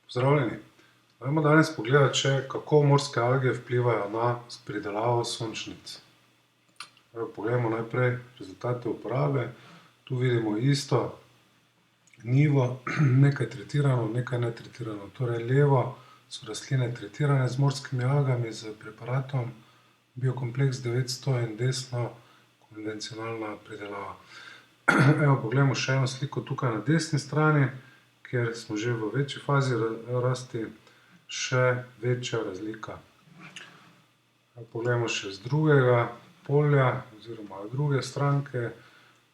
Pozdravljeni. Dajmo danes pogledati še, kako morske alge vplivajo na pridelavo sončnic. Poglejmo najprej rezultate uporabe. Tu vidimo isto njivo, nekaj tretirano, nekaj netretirano. Torej levo so rastline tretirane z morskimi algami s preparatom Biokompleks 900 in desno konvencionalna pridelava. Poglejmo še eno sliko tukaj na desni strani, kjer smo že v večji fazi rasti, še večja razlika. Poglejmo še z drugega polja oziroma druge stranke.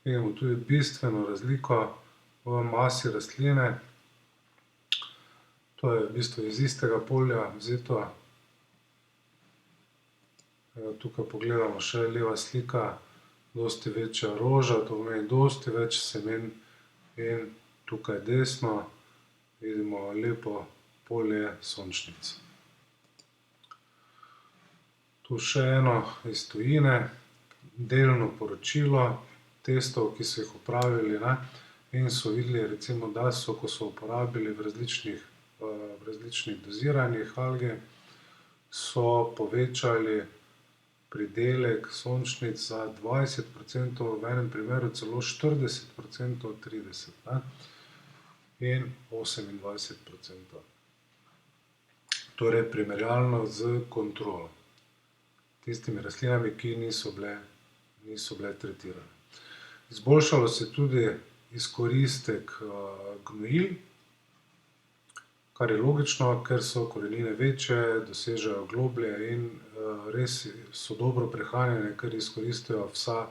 Vidimo tudi bistveno razliko v masi rastline. To je v bistvu iz istega polja vzeto. Tukaj pogledamo še leva slika, dosti večja roža, to pomeni dosti več semen, in tukaj desno vidimo lepo polje sončnic. Tu še eno iz tujine, delno poročilo testov, ki so jih opravili, in so videli recimo, da so, ko so uporabili v različnih doziranjih alge, so povečali pridelek sončnic za 20%, v enem primeru celo 40%, 30%, in 28%. Torej primerjalno s kontrolo. Tistimi rastlinami, ki niso bile tretirane. Izboljšalo se je tudi izkoristek gnojil, kar je logično, ker so korenine večje, dosežejo globlje in res so dobro prehranjene, ker izkoristijo vsa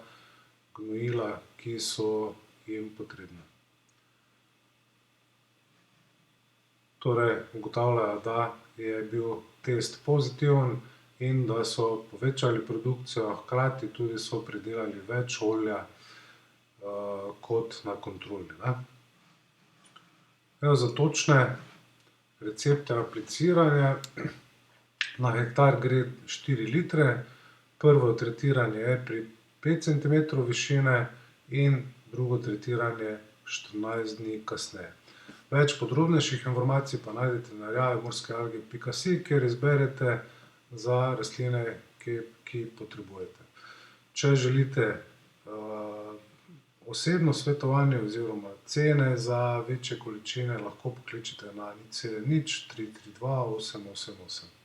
gnojila, ki so jim potrebna. Torej ugotavljajo, da je bil test pozitiven in da so povečali produkcijo, hkrati tudi so pridelali več olja kot na kontroli. Za točne recepte apliciranja na hektar gre 4 litre. Prvo tretiranje je pri 5 centimetrov višine in drugo tretiranje 14 dni kasneje. Več podrobnejših informacij pa najdete na rjavemorske-alge.si, kjer izberete za rastline, ki potrebujete. Če želite osebno svetovanje oziroma cene za večje količine, lahko pokličete na 070 332 888.